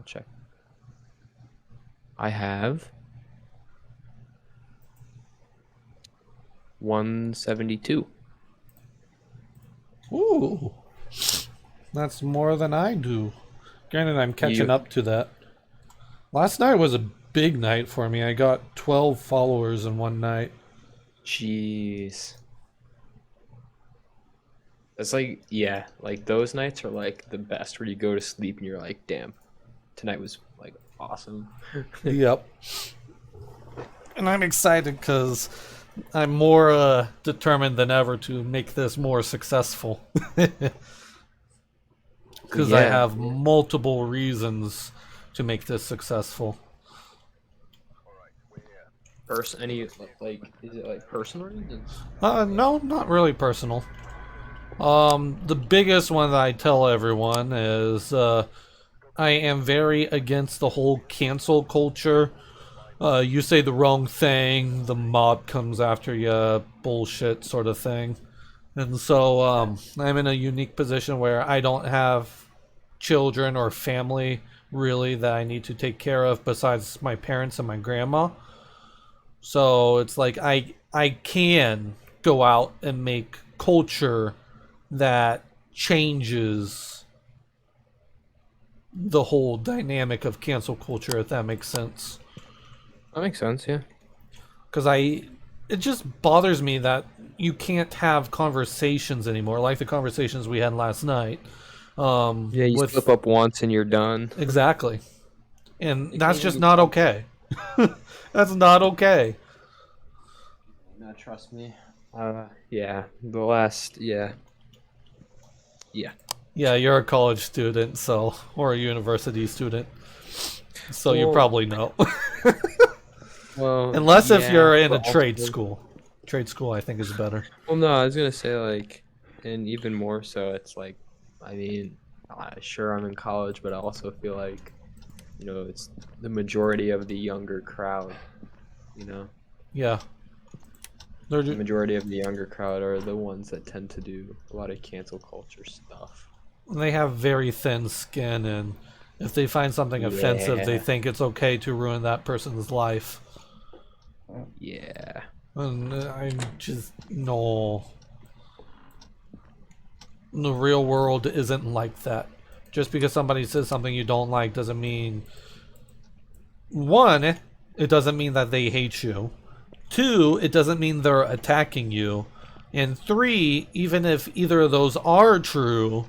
check. I have 172. Ooh. That's more than I do. Granted, I'm catching up to that. Last night was a big night for me. I got 12 followers in one night. Jeez. It's like, yeah, like those nights are like the best where you go to sleep and you're like, damn, tonight was like awesome. Yep. And I'm excited because I'm more determined than ever to make this more successful. Because I have multiple reasons to make this successful. Any like is it like personal reasons? No, not really personal. The biggest one that I tell everyone is I am very against the whole cancel culture. You say the wrong thing, the mob comes after you, bullshit sort of thing. And so I'm in a unique position where I don't have children or family really that I need to take care of besides my parents and my grandma. So it's like I can go out and make culture that changes the whole dynamic of cancel culture, if that makes sense. That makes sense, yeah. Because it just bothers me that you can't have conversations anymore, like the conversations we had last night. Yeah, you slip up once and you're done. Exactly. And that's just not okay. That's not okay. No, trust me. Yeah, the last, yeah. Yeah, you're a college student, or a university student, so you probably know. Well, Unless if you're in a trade school. Trade school, I think, is better. Well, no, I was gonna say like, and even more so, it's like, I mean, sure I'm in college, but I also feel like, you know, it's the majority of the younger crowd, you know. Yeah. The majority of the younger crowd are the ones that tend to do a lot of cancel culture stuff. They have very thin skin, and if they find something offensive, they think it's okay to ruin that person's life. Yeah. And I'm just, no. The real world isn't like that. Just because somebody says something you don't like doesn't mean... One, it doesn't mean that they hate you. Two, it doesn't mean they're attacking you. And three, even if either of those are true,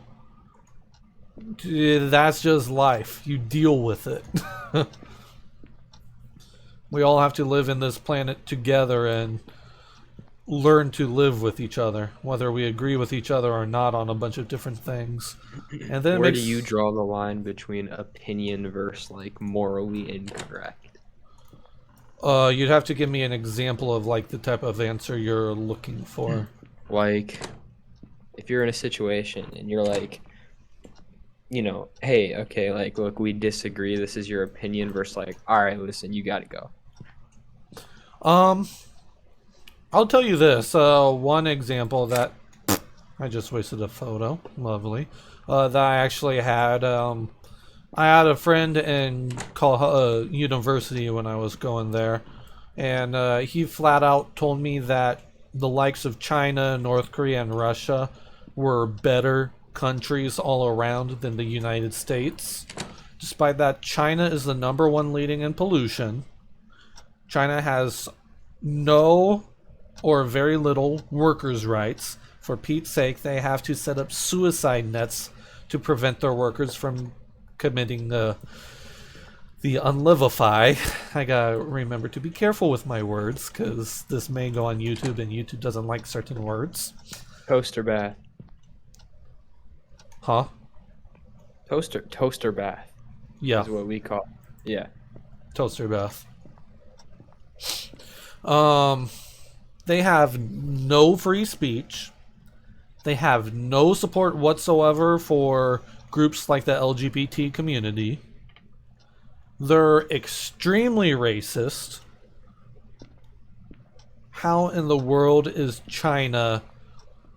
that's just life. You deal with it. We all have to live in this planet together and learn to live with each other, whether we agree with each other or not on a bunch of different things. And then where do you draw the line between opinion versus like morally incorrect? You'd have to give me an example of like the type of answer you're looking for. Like, if you're in a situation and you're like, you know, hey, okay, like, look, we disagree. This is your opinion versus like, all right, listen, you gotta go. I'll tell you this. One example that I just wasted a photo. Lovely. That I actually had. I had a friend in university when I was going there, and he flat out told me that the likes of China, North Korea, and Russia were better countries all around than the United States. Despite that, China is the #1 leading in pollution. China has no or very little workers' rights. For Pete's sake, they have to set up suicide nets to prevent their workers from committing the unlivify. I gotta remember to be careful with my words, because this may go on YouTube, and YouTube doesn't like certain words. Toaster bath. Huh? Toaster bath. Yeah. Is what we call. Yeah. Toaster bath. They have no free speech. They have no support whatsoever for groups like the LGBT community. They're extremely racist. How in the world is China,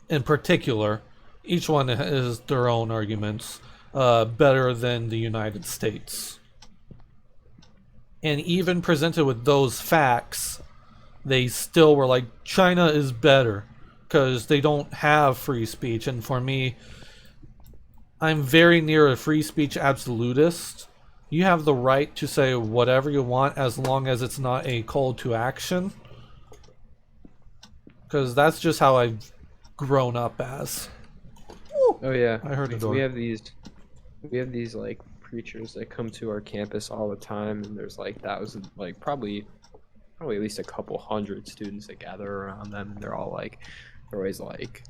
in particular, each one has their own arguments, better than the United States? And even presented with those facts, they still were like, China is better because they don't have free speech. And for me, I'm very near a free speech absolutist. You have the right to say whatever you want as long as it's not a call to action. Because that's just how I've grown up as. Oh yeah, I heard a door. we have these like preachers that come to our campus all the time, and there's like thousands, like probably at least a couple hundred students that gather around them, and they're always like,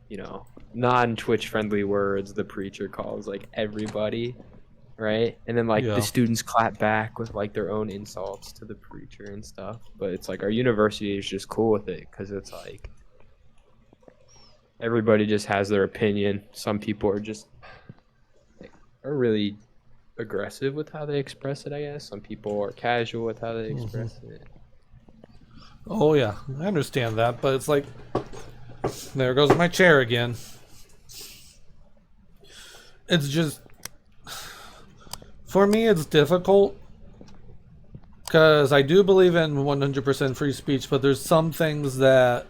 you know, non-Twitch friendly words. The preacher calls like everybody, right? And then like Yeah. the students clap back with like their own insults to the preacher and stuff. But it's like our university is just cool with it because it's like everybody just has their opinion. Some people are really aggressive with how they express it, I guess. Some people are casual with how they express it. Oh yeah, I understand that, but it's like, there goes my chair again. It's just, for me it's difficult, because I do believe in 100% free speech, but there's some things that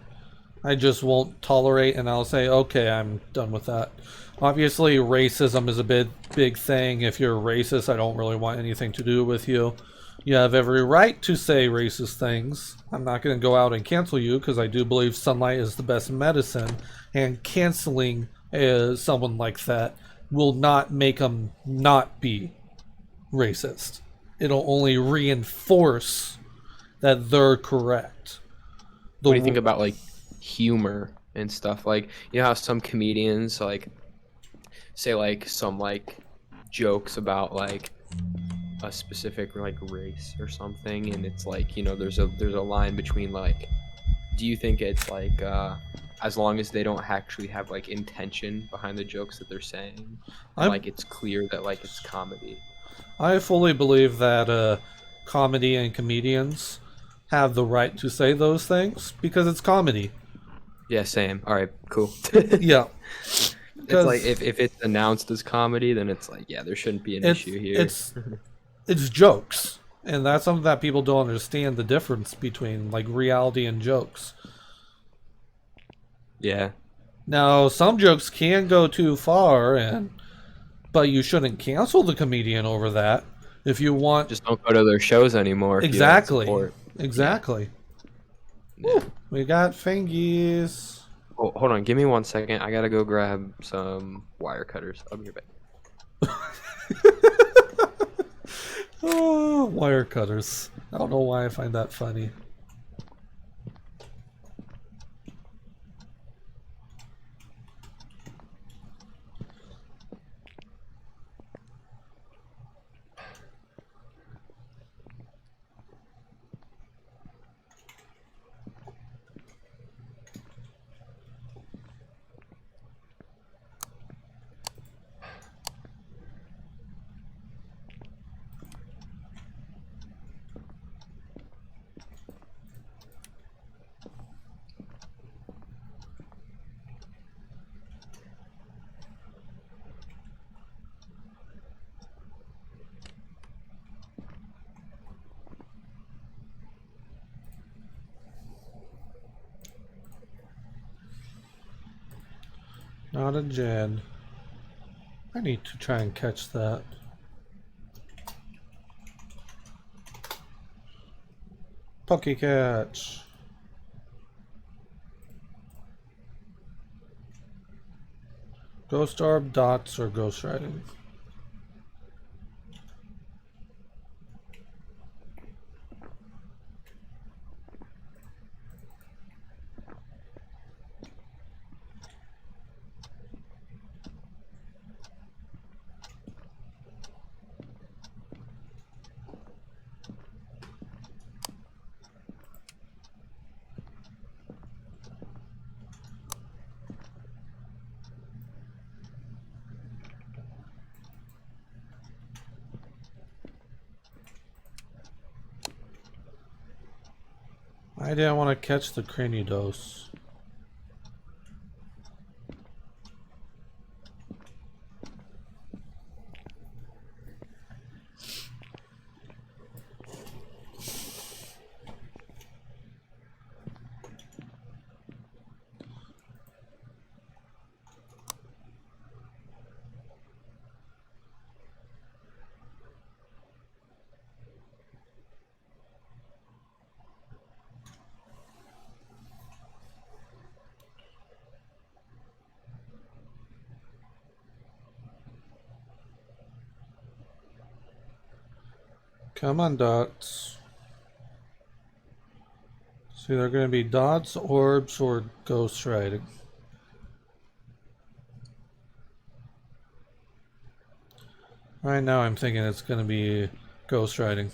I just won't tolerate, and I'll say, okay, I'm done with that. Obviously, racism is a big thing. If you're racist, I don't really want anything to do with you. You have every right to say racist things. I'm not going to go out and cancel you because I do believe sunlight is the best medicine, and canceling someone like that will not make them not be racist. It'll only reinforce that they're correct. What do you think about like humor and stuff? Like, you know how some comedians like say like some like jokes about like a specific like race or something, and it's like, you know, there's a line between like, do you think it's like as long as they don't actually have like intention behind the jokes that they're saying, like it's clear that like it's comedy? I fully believe that comedy and comedians have the right to say those things because it's comedy. Yeah, same. All right, cool. Yeah. It's like if it's announced as comedy, then it's like, yeah, there shouldn't be an issue here. It's jokes, and that's something that people don't understand, the difference between like reality and jokes. Yeah. Now, some jokes can go too far, but you shouldn't cancel the comedian over that. If you want, just don't go to their shows anymore. Exactly. If you don't support. Exactly. Yeah. We got fingies. Oh, hold on, give me 1 second. I gotta go grab some wire cutters. I'll be right back. Oh, wire cutters. I don't know why I find that funny. Not a Jen. I need to try and catch that. Poke catch. Ghost orb, dots, or ghost riding. I didn't want to catch the cranidos. Come on, dots. See, they're going to be dots, orbs, or ghost riding. Right now, I'm thinking it's going to be ghost riding.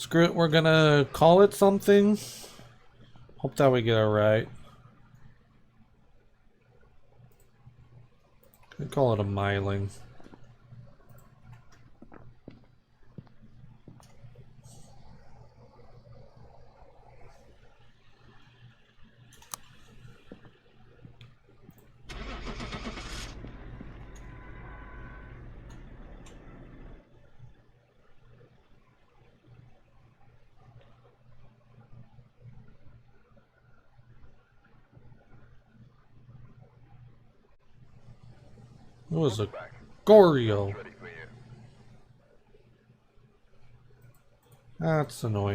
Screw it, we're gonna call it something. Hope that we get it right. Gonna call it a miling. It was a Goryo. That's annoying.